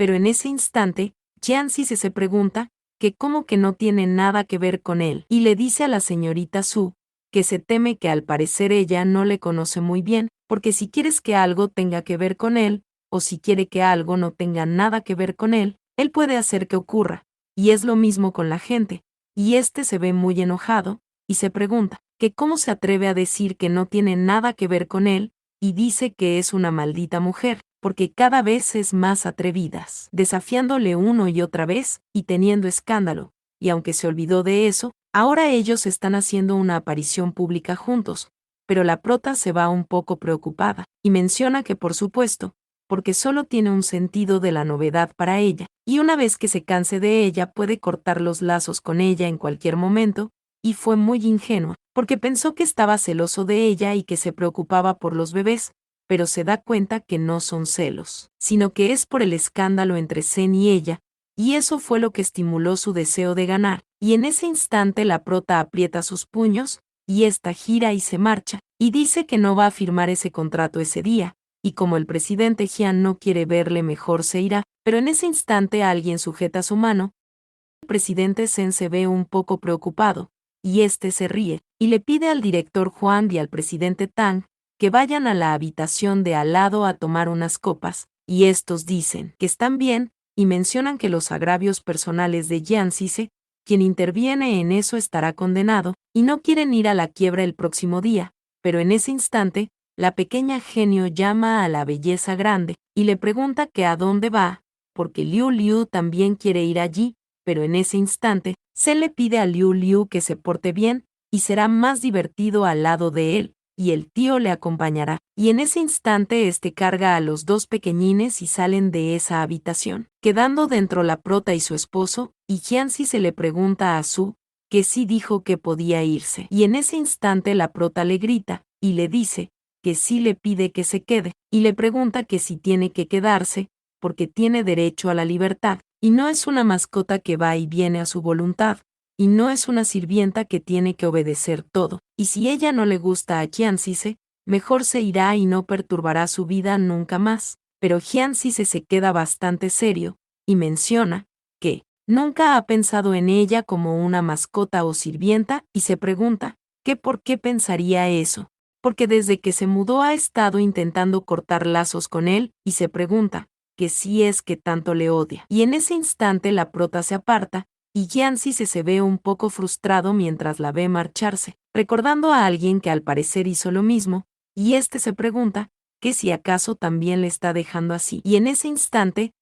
pero en ese instante, Jianxi se pregunta que cómo que no tiene nada que ver con él, y le dice a la señorita Su que se teme que al parecer ella no le conoce muy bien, porque si quieres que algo tenga que ver con él, o si quiere que algo no tenga nada que ver con él puede hacer que ocurra, y es lo mismo con la gente, y se ve muy enojado, y se pregunta que cómo se atreve a decir que no tiene nada que ver con él, y dice que es una maldita mujer, porque cada vez es más atrevidas, desafiándole uno y otra vez, y teniendo escándalo, y aunque se olvidó de eso, ahora ellos están haciendo una aparición pública juntos, pero la prota se va un poco preocupada, y menciona que por supuesto, porque solo tiene un sentido de la novedad para ella, y una vez que se canse de ella puede cortar los lazos con ella en cualquier momento, y fue muy ingenua, porque pensó que estaba celoso de ella y que se preocupaba por los bebés, pero se da cuenta que no son celos, sino que es por el escándalo entre Zen y ella, y eso fue lo que estimuló su deseo de ganar, y en ese instante la prota aprieta sus puños, y esta gira y se marcha, y dice que no va a firmar ese contrato ese día, y como el presidente Jian no quiere verle mejor se irá, pero en ese instante alguien sujeta su mano. El presidente Zen se ve un poco preocupado, y se ríe, y le pide al director Huang y al presidente Tang que vayan a la habitación de al lado a tomar unas copas, y estos dicen que están bien, y mencionan que los agravios personales de Jian Zise, quien interviene en eso estará condenado, y no quieren ir a la quiebra el próximo día, pero en ese instante, la pequeña genio llama a la belleza grande, y le pregunta que a dónde va, porque Liu Liu también quiere ir allí, pero en ese instante, se le pide a Liu Liu que se porte bien, y será más divertido al lado de él, y el tío le acompañará, y en ese instante carga a los dos pequeñines y salen de esa habitación, quedando dentro la prota y su esposo, y Jianxi se le pregunta a Su, que sí dijo que podía irse, y en ese instante la prota le grita, y le dice, que sí le pide que se quede, y le pregunta que si tiene que quedarse, porque tiene derecho a la libertad, y no es una mascota que va y viene a su voluntad, y no es una sirvienta que tiene que obedecer todo, y si ella no le gusta a Jianxise, mejor se irá y no perturbará su vida nunca más, pero Jianxise se queda bastante serio, y menciona que nunca ha pensado en ella como una mascota o sirvienta, y se pregunta que por qué pensaría eso, porque desde que se mudó ha estado intentando cortar lazos con él, y se pregunta que si es que tanto le odia. Y en ese instante la prota se aparta, y Jianxi se ve un poco frustrado mientras la ve marcharse, recordando a alguien que al parecer hizo lo mismo, y se pregunta que si acaso también le está dejando así. Y en ese instante,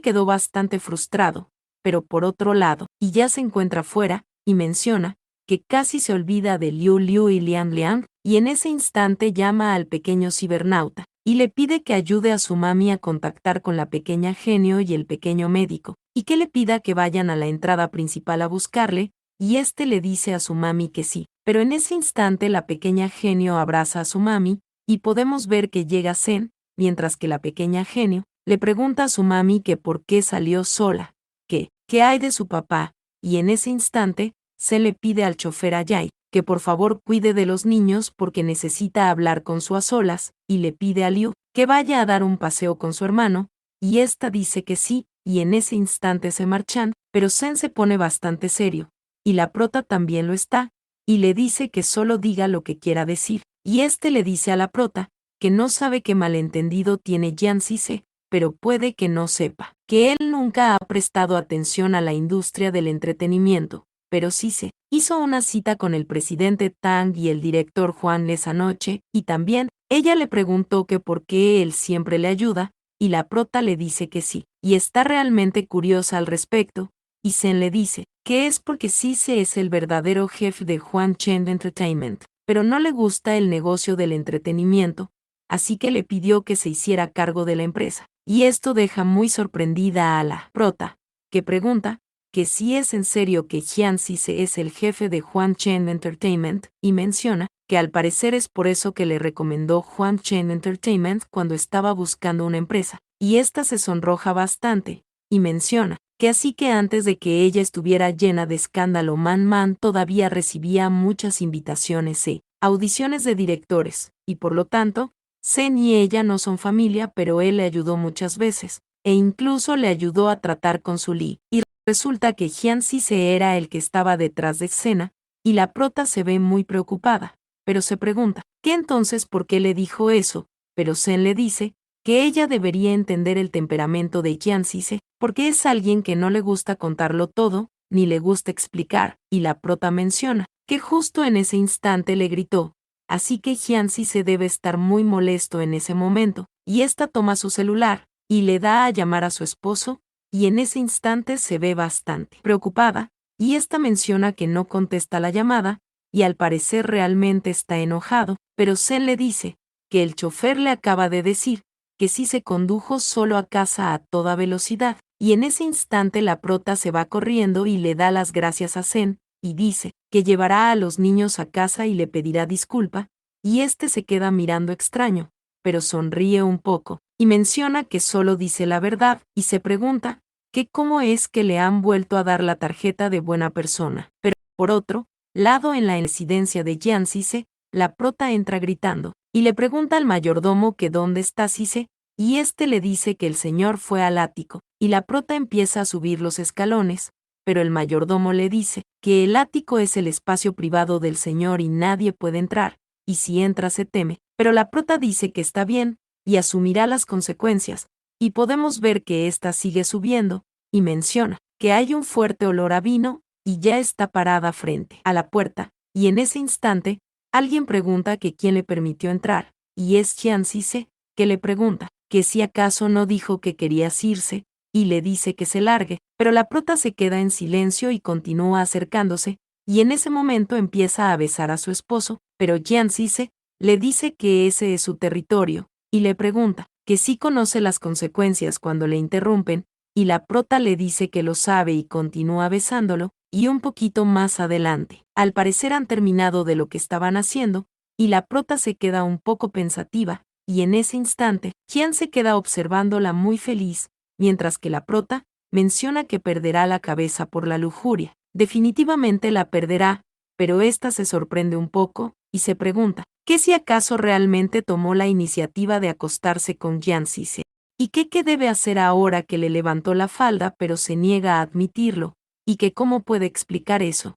quedó bastante frustrado, pero por otro lado, y ya se encuentra fuera, y menciona que casi se olvida de Liu Liu y Liang Liang, y en ese instante llama al pequeño cibernauta, y le pide que ayude a su mami a contactar con la pequeña genio y el pequeño médico, y que le pida que vayan a la entrada principal a buscarle, y le dice a su mami que sí, pero en ese instante la pequeña genio abraza a su mami, y podemos ver que llega Zen, mientras que la pequeña genio le pregunta a su mami que por qué salió sola, qué hay de su papá, y en ese instante, se le pide al chofer Ayai que por favor cuide de los niños porque necesita hablar con su a solas, y le pide a Liu que vaya a dar un paseo con su hermano, y dice que sí, y en ese instante se marchan, pero Zen se pone bastante serio, y la prota también lo está, y le dice que solo diga lo que quiera decir, y le dice a la prota que no sabe qué malentendido tiene Jian Zise, pero puede que no sepa, que él nunca ha prestado atención a la industria del entretenimiento, pero sí se hizo una cita con el presidente Tang y el director Juan esa noche, y también, ella le preguntó que por qué él siempre le ayuda, y la prota le dice que sí, y está realmente curiosa al respecto, y Zen le dice que es porque Cise es el verdadero jefe de Huan Chen Entertainment, pero no le gusta el negocio del entretenimiento, así que le pidió que se hiciera cargo de la empresa, y esto deja muy sorprendida a la prota, que pregunta que si es en serio que Jian Zise es el jefe de Huan Chen Entertainment, y menciona que al parecer es por eso que le recomendó Huan Chen Entertainment cuando estaba buscando una empresa, y se sonroja bastante, y menciona que así que antes de que ella estuviera llena de escándalo Man todavía recibía muchas invitaciones audiciones de directores, y por lo tanto, Zen y ella no son familia pero él le ayudó muchas veces, e incluso le ayudó a tratar con su Lee. Y resulta que Jian Sise era el que estaba detrás de escena, y la prota se ve muy preocupada, pero se pregunta, ¿qué entonces por qué le dijo eso? Pero Sen le dice que ella debería entender el temperamento de Jian Sise, porque es alguien que no le gusta contarlo todo, ni le gusta explicar, y la prota menciona que justo en ese instante le gritó, así que Jian Sise debe estar muy molesto en ese momento, y esta toma su celular, y le da a llamar a su esposo, y en ese instante se ve bastante preocupada, y esta menciona que no contesta la llamada, y al parecer realmente está enojado, pero Sen le dice que el chofer le acaba de decir que sí se condujo solo a casa a toda velocidad, y en ese instante la prota se va corriendo y le da las gracias a Sen, y dice que llevará a los niños a casa y le pedirá disculpa, y este se queda mirando extraño, pero sonríe un poco, y menciona que solo dice la verdad, y se pregunta que cómo es que le han vuelto a dar la tarjeta de buena persona. Pero, por otro lado, en la residencia de Jian Sise, la prota entra gritando, y le pregunta al mayordomo que dónde está Sise, y este le dice que el señor fue al ático, y la prota empieza a subir los escalones, pero el mayordomo le dice que el ático es el espacio privado del señor y nadie puede entrar, y si entra se teme, pero la prota dice que está bien, y asumirá las consecuencias, y podemos ver que ésta sigue subiendo, y menciona que hay un fuerte olor a vino, y ya está parada frente a la puerta, y en ese instante, alguien pregunta que quién le permitió entrar, y es Jian Sise, que le pregunta que si acaso no dijo que querías irse, y le dice que se largue, pero la prota se queda en silencio y continúa acercándose, y en ese momento empieza a besar a su esposo, pero Jian Sise le dice que ese es su territorio, y le pregunta que sí conoce las consecuencias cuando le interrumpen, y la prota le dice que lo sabe y continúa besándolo, y un poquito más adelante, al parecer han terminado de lo que estaban haciendo, y la prota se queda un poco pensativa, y en ese instante, Jian se queda observándola muy feliz, mientras que la prota menciona que perderá la cabeza por la lujuria. Definitivamente la perderá, pero ésta se sorprende un poco, y se pregunta, ¿que si acaso realmente tomó la iniciativa de acostarse con Jian Sise? ¿Y qué debe hacer ahora que le levantó la falda pero se niega a admitirlo? ¿Y que cómo puede explicar eso?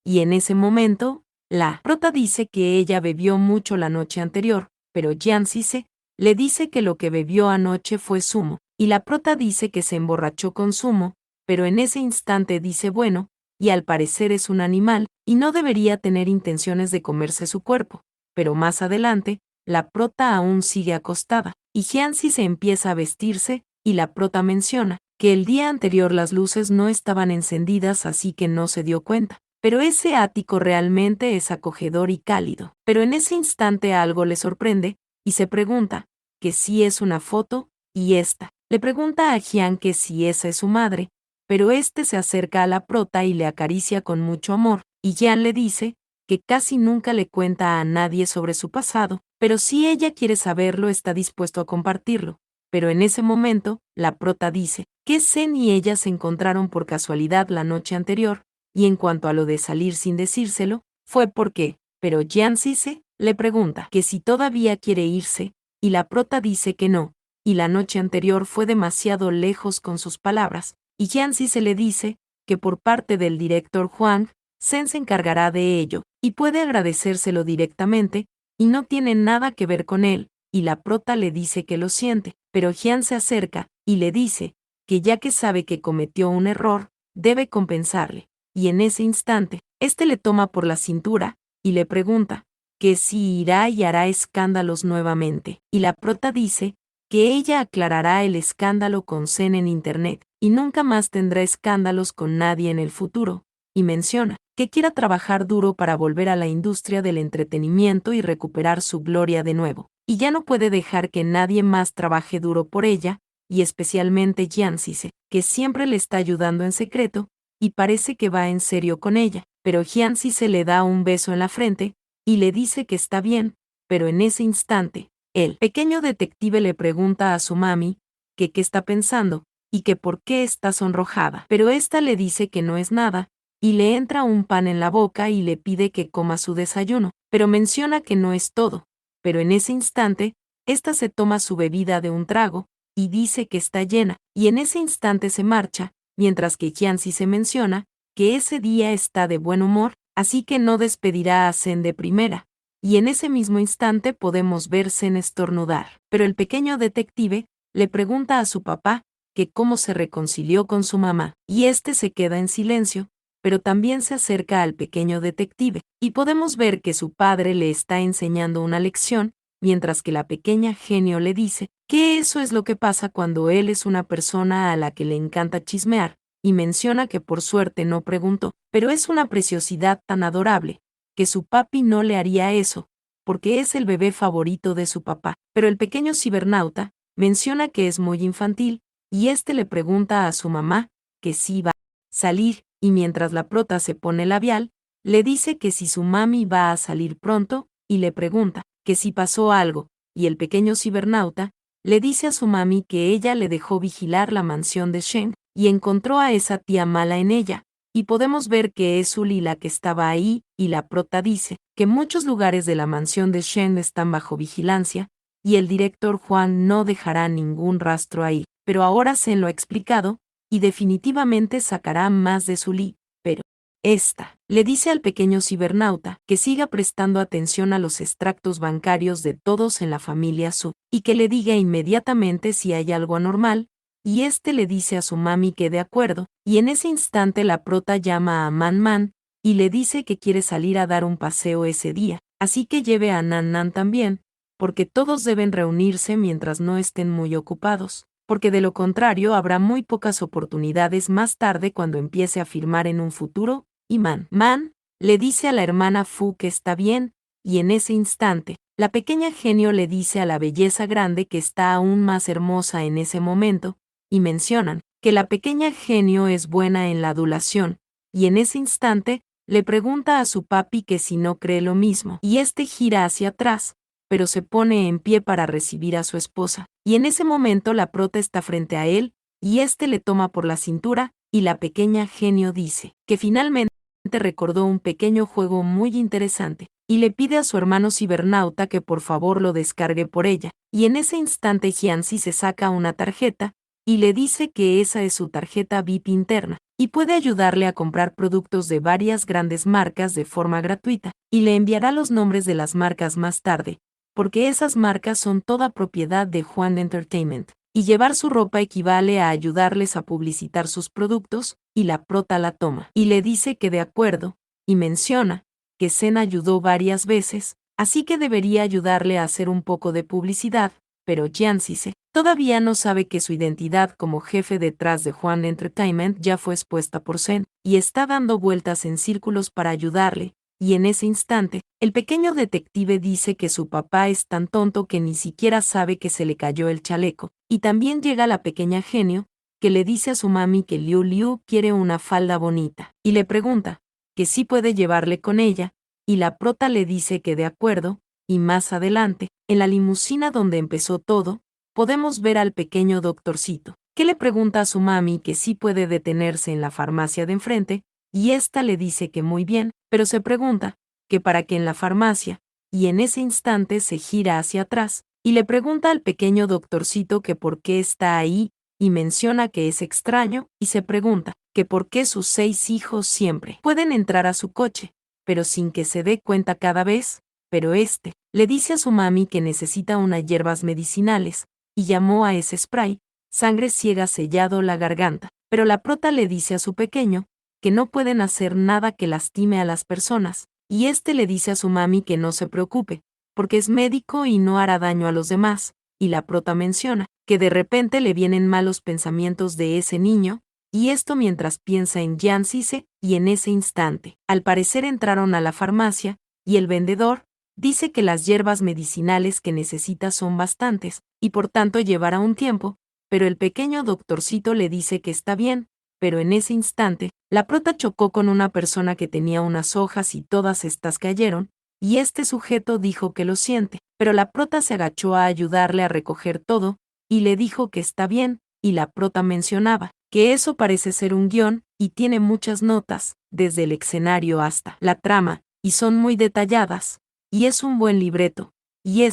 Y en ese momento, la prota dice que ella bebió mucho la noche anterior, pero Jian Sise le dice que lo que bebió anoche fue zumo, y la prota dice que se emborrachó con zumo, pero en ese instante dice bueno, y al parecer es un animal, y no debería tener intenciones de comerse su cuerpo, pero más adelante, la prota aún sigue acostada, y Jian Sise empieza a vestirse, y la prota menciona que el día anterior las luces no estaban encendidas así que no se dio cuenta. Pero ese ático realmente es acogedor y cálido. Pero en ese instante algo le sorprende, y se pregunta que si es una foto, y esta le pregunta a Jian que si esa es su madre, pero este se acerca a la prota y le acaricia con mucho amor, y Jian le dice que casi nunca le cuenta a nadie sobre su pasado, pero si ella quiere saberlo está dispuesto a compartirlo. Pero en ese momento, la prota dice que Zen y ella se encontraron por casualidad la noche anterior, y en cuanto a lo de salir sin decírselo, fue porque, pero Jian Sise le pregunta que si todavía quiere irse, y la prota dice que no, y la noche anterior fue demasiado lejos con sus palabras, y Jian Sise le dice que por parte del director Huang, Zen se encargará de ello, y puede agradecérselo directamente, y no tiene nada que ver con él, y la prota le dice que lo siente, pero Jian se acerca, y le dice que ya que sabe que cometió un error, debe compensarle. Y en ese instante, este le toma por la cintura, y le pregunta que si irá y hará escándalos nuevamente, y la prota dice que ella aclarará el escándalo con Zen en internet, y nunca más tendrá escándalos con nadie en el futuro, y menciona que quiera trabajar duro para volver a la industria del entretenimiento y recuperar su gloria de nuevo, y ya no puede dejar que nadie más trabaje duro por ella, y especialmente Jian Sise, que siempre le está ayudando en secreto, y parece que va en serio con ella, pero Jian Sise le da un beso en la frente, y le dice que está bien, pero en ese instante, el pequeño detective le pregunta a su mami que qué está pensando, y que por qué está sonrojada, pero ésta le dice que no es nada, y le entra un pan en la boca y le pide que coma su desayuno, pero menciona que no es todo, pero en ese instante, ésta se toma su bebida de un trago, y dice que está llena, y en ese instante se marcha, mientras que Jianzi se menciona que ese día está de buen humor, así que no despedirá a Zen de primera. Y en ese mismo instante podemos ver Zen estornudar. Pero el pequeño detective le pregunta a su papá que cómo se reconcilió con su mamá, y este se queda en silencio, pero también se acerca al pequeño detective, y podemos ver que su padre le está enseñando una lección, mientras que la pequeña genio le dice que eso es lo que pasa cuando él es una persona a la que le encanta chismear, y menciona que por suerte no preguntó, pero es una preciosidad tan adorable, que su papi no le haría eso, porque es el bebé favorito de su papá. Pero el pequeño cibernauta menciona que es muy infantil, y este le pregunta a su mamá que sí va a salir, y mientras la prota se pone labial, le dice que si su mami va a salir pronto, y le pregunta que si pasó algo, y el pequeño cibernauta le dice a su mami que ella le dejó vigilar la mansión de Shen, y encontró a esa tía mala en ella, y podemos ver que es Uli la que estaba ahí, y la prota dice que muchos lugares de la mansión de Shen están bajo vigilancia, y el director Juan no dejará ningún rastro ahí, pero ahora se lo ha explicado, y definitivamente sacará más de Sully, pero esta le dice al pequeño cibernauta que siga prestando atención a los extractos bancarios de todos en la familia Su, y que le diga inmediatamente si hay algo anormal, y este le dice a su mami que de acuerdo, y en ese instante la prota llama a Man Man, y le dice que quiere salir a dar un paseo ese día, así que lleve a Nan Nan también, porque todos deben reunirse mientras no estén muy ocupados, porque de lo contrario habrá muy pocas oportunidades más tarde cuando empiece a firmar en un futuro, y Man le dice a la hermana Fu que está bien, y en ese instante, la pequeña genio le dice a la belleza grande que está aún más hermosa en ese momento, y mencionan que la pequeña genio es buena en la adulación, y en ese instante, le pregunta a su papi que si no cree lo mismo, y este gira hacia atrás, pero se pone en pie para recibir a su esposa, y en ese momento la prota está frente a él, y este le toma por la cintura, y la pequeña genio dice que finalmente recordó un pequeño juego muy interesante, y le pide a su hermano cibernauta que por favor lo descargue por ella, y en ese instante Jianzi se saca una tarjeta, y le dice que esa es su tarjeta VIP interna, y puede ayudarle a comprar productos de varias grandes marcas de forma gratuita, y le enviará los nombres de las marcas más tarde, porque esas marcas son toda propiedad de Juan Entertainment, y llevar su ropa equivale a ayudarles a publicitar sus productos, y la prota la toma, y le dice que de acuerdo, y menciona que Zen ayudó varias veces, así que debería ayudarle a hacer un poco de publicidad, pero Jianzi todavía no sabe que su identidad como jefe detrás de Juan Entertainment ya fue expuesta por Zen, y está dando vueltas en círculos para ayudarle, y en ese instante, el pequeño detective dice que su papá es tan tonto que ni siquiera sabe que se le cayó el chaleco, y también llega la pequeña genio, que le dice a su mami que Liu Liu quiere una falda bonita, y le pregunta que sí puede llevarle con ella, y la prota le dice que de acuerdo, y más adelante, en la limusina donde empezó todo, podemos ver al pequeño doctorcito, que le pregunta a su mami que sí puede detenerse en la farmacia de enfrente, y ésta le dice que muy bien, pero se pregunta que para qué en la farmacia, y en ese instante se gira hacia atrás, y le pregunta al pequeño doctorcito que por qué está ahí, y menciona que es extraño, y se pregunta que por qué sus 6 hijos siempre pueden entrar a su coche, pero sin que se dé cuenta cada vez, pero le dice a su mami que necesita unas hierbas medicinales, y llamó a ese spray, sangre ciega sellado la garganta, pero la prota le dice a su pequeño, que no pueden hacer nada que lastime a las personas, y le dice a su mami que no se preocupe, porque es médico y no hará daño a los demás, y la prota menciona que de repente le vienen malos pensamientos de ese niño, y esto mientras piensa en Jianzi, y en ese instante, al parecer entraron a la farmacia, y el vendedor dice que las hierbas medicinales que necesita son bastantes, y por tanto llevará un tiempo, pero el pequeño doctorcito le dice que está bien, pero en ese instante, la prota chocó con una persona que tenía unas hojas y todas estas cayeron, y este sujeto dijo que lo siente, pero la prota se agachó a ayudarle a recoger todo, y le dijo que está bien, y la prota mencionaba que eso parece ser un guión, y tiene muchas notas, desde el escenario hasta la trama, y son muy detalladas, y es un buen libreto, y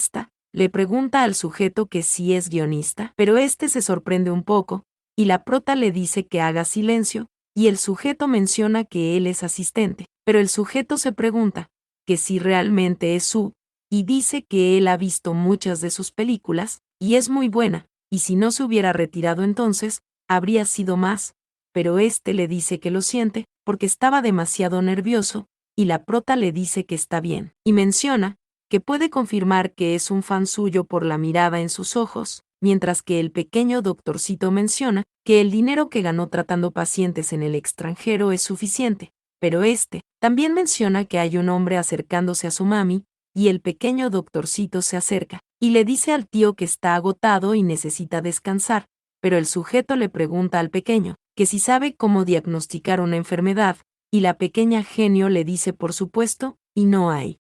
le pregunta al sujeto que si es guionista, pero este se sorprende un poco, y la prota le dice que haga silencio, y el sujeto menciona que él es asistente, pero el sujeto se pregunta que si realmente es Su, y dice que él ha visto muchas de sus películas, y es muy buena, y si no se hubiera retirado entonces, habría sido más, pero este le dice que lo siente, porque estaba demasiado nervioso, y la prota le dice que está bien, y menciona que puede confirmar que es un fan suyo por la mirada en sus ojos, mientras que el pequeño doctorcito menciona que el dinero que ganó tratando pacientes en el extranjero es suficiente, pero este también menciona que hay un hombre acercándose a su mami, y el pequeño doctorcito se acerca, y le dice al tío que está agotado y necesita descansar, pero el sujeto le pregunta al pequeño que si sabe cómo diagnosticar una enfermedad, y la pequeña genio le dice por supuesto, y no hay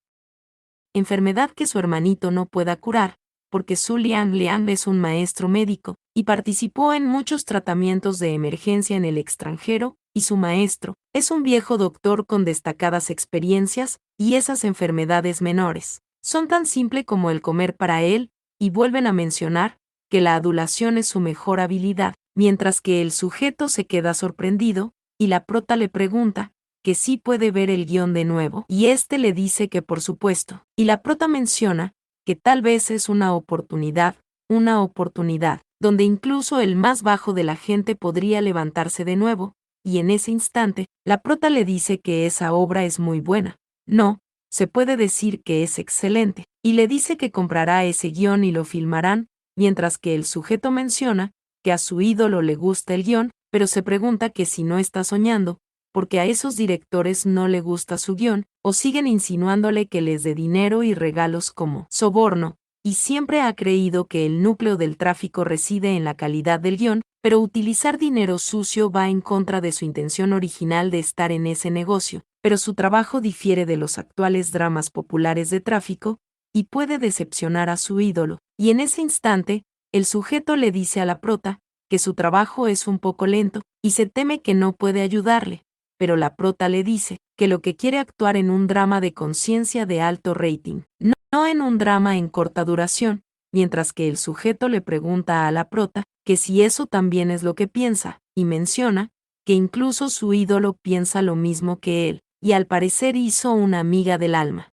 enfermedad que su hermanito no pueda curar, porque Su Liang es un maestro médico, y participó en muchos tratamientos de emergencia en el extranjero, y su maestro es un viejo doctor con destacadas experiencias, y esas enfermedades menores son tan simple como el comer para él, y vuelven a mencionar que la adulación es su mejor habilidad, mientras que el sujeto se queda sorprendido, y la prota le pregunta que sí puede ver el guión de nuevo, y este le dice que por supuesto, y la prota menciona que tal vez es una oportunidad, donde incluso el más bajo de la gente podría levantarse de nuevo, y en ese instante, la prota le dice que esa obra es muy buena. No, se puede decir que es excelente, y le dice que comprará ese guión y lo filmarán, mientras que el sujeto menciona que a su ídolo le gusta el guión, pero se pregunta que si no está soñando, porque a esos directores no le gusta su guión, o siguen insinuándole que les dé dinero y regalos como soborno, y siempre ha creído que el núcleo del tráfico reside en la calidad del guión, pero utilizar dinero sucio va en contra de su intención original de estar en ese negocio, pero su trabajo difiere de los actuales dramas populares de tráfico, y puede decepcionar a su ídolo, y en ese instante, el sujeto le dice a la prota que su trabajo es un poco lento, y se teme que no puede ayudarle, pero la prota le dice que lo que quiere actuar en un drama de conciencia de alto rating, no en un drama en corta duración, mientras que el sujeto le pregunta a la prota que si eso también es lo que piensa, y menciona que incluso su ídolo piensa lo mismo que él, y al parecer hizo una amiga del alma.